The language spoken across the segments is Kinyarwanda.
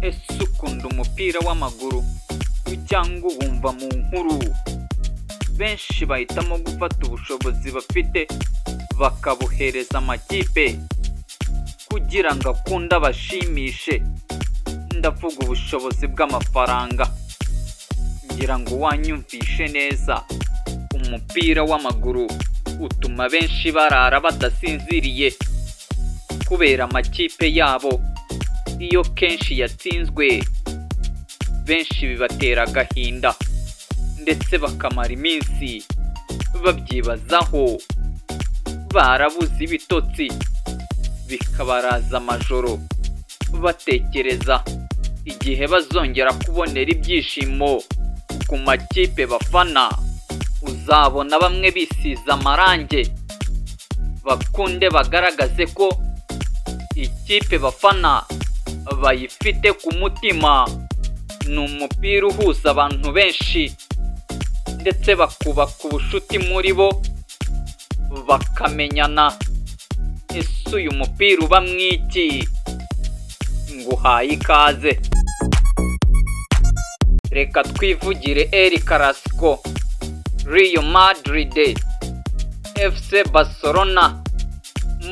ese ukunda umupira w'amaguru cyangwa wumva mu nkuru? Benshi bahitamo gufata ubushobozi bafite bakabuhereza amakipe kugira ngo akunde abashimishe. Ndavuga ubushobozi bw'amafaranga. Ngira ngo wanyumvishe neza, umupira w'amaguru utuma benshi barara badasinziriye kubera amakipe yabo. Iyo kenshi yatsinzwe, benshi bibatera agahinda ndetse bakamara iminsi babyibazaho, barabuze ibitotsi, bikabaraza amajoro batekereza igihe bazongera kubonera ibyishimo ku makipe bafana. Uzabona bamwe bisize amarange bakunde bagaragaze ko ikipe bafana bayifite ku mutima. Ni umupira uhuza abantu benshi ndetse bakubaka ubushuti muri bo bakamenyana. Ese uyu mupira uba mwiki? Nguhaye ikaze. Reka twivugire El Clasico, Real Madrid FC Barcelona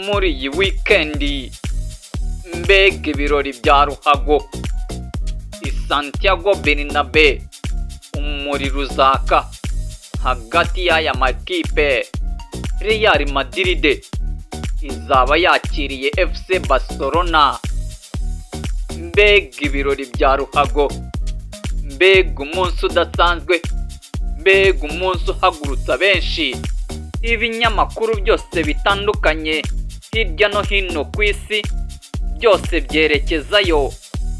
muri iyi weekend. Mbega ibirori bya ruhago i Santiago Bernabeu. Umuriro uzaka hagati y'aya makipe. Real Madrid izaba yakiriye FC Barcelona. Mbega ibirori bya ruhago, mbega umunsi udasanzwe, mbega umunsi uhagurutsa benshi. Ibinyamakuru byose bitandukanye hirya no hino ku isi byose byerekezayo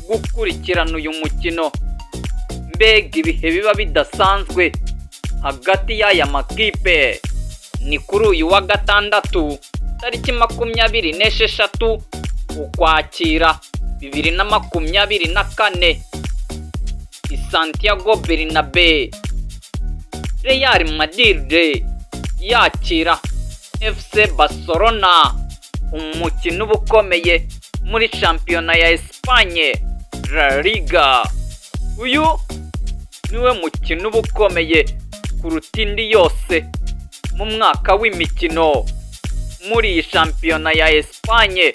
gukurikirana uyu mukino. Mbega ibihe biba bidasanzwe hagati y'aya makipe. Ni kuri uyu wa gatandatu tariki 26 Ukwakira 2024 i Santiago Bernabeu. Real Madrid yakira FC Barcelona, umukino ubukomeye muri shampiyona ya Espagne La Liga. Uyu niwe mukino ubukomeye kuruta indi yose mu mwaka w'imikino muri iyi shampiyona ya Espagne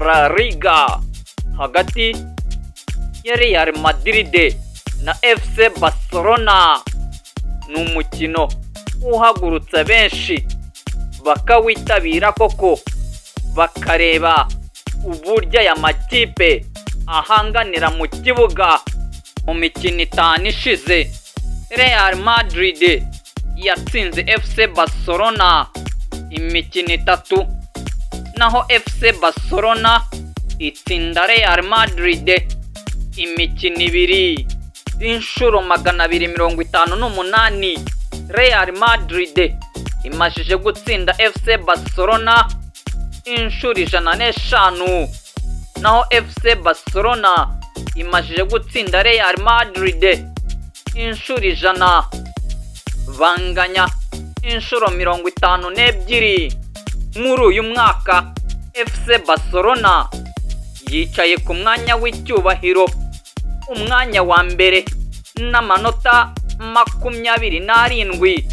La Liga, hagati ya Real Madrid na FC Barcelona. Ni umukino uhagurutsa benshi bakawitabira koko, bakareba uburyo aya makipe ahanganira mu kibuga. Mu mikino 5 ishize, Real Madrid yatsinze FC Barcelona imikino 3, naho FC Barcelona itsinda Real Madrid imikino 2. Inshuro 258 Real Madrid imajije gutsinda FC Barcelona inshuro 105, naho FC Barcelona imajije gutsinda Real Madrid inshuro 100. Banganya inshuro 52. Muri uyu mwaka FC Barcelona yicaye ku mwanya w'icyubahiro, umwanya wa mbere n'amanota 27,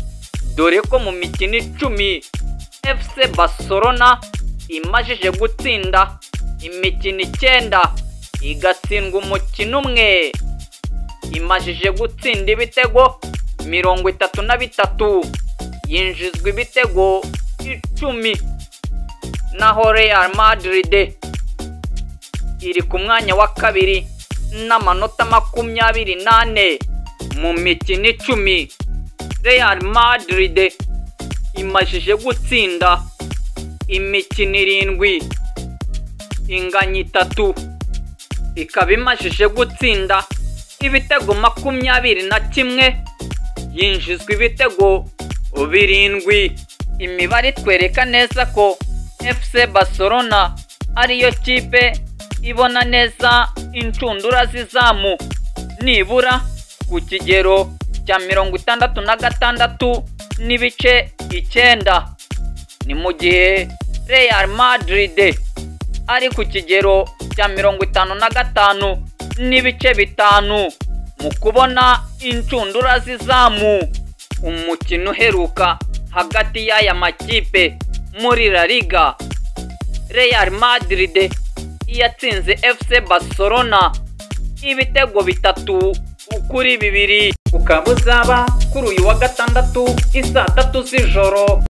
dore ko mu mikino 10 FC Barcelona imajije gutsinda imikino 9 igatsindwa umukino umwe. Imajije gutsinda ibitego 33, yinjizwa ibitego 10. Naho Real Madrid iri ku mwanya wa kabiri n'amanota 28 mu mikino 10. Real Madrid imajije gutsinda imikino 7, inganya 3, ikaba imajije gutsinda ibitego 21, yinjizwa ibitego 7. Imibare twereka neza ko FC Barcelona ariyo kipe ibona neza incundura z'izamu nibura ku kigero cya 66 n'ibice 9. Ni mu gihe Real Madrid ari ku kigero cya 55 n'ibice 5 mu kubona incundura z'izamu. Umukino uheruka hagati y'aya makipe muri La Liga, Real Madrid yatsinze FC Barcelona ibitego 3-2. ukaba uzaba kuri uyu wa gatandatu 3:00 z'ijoro.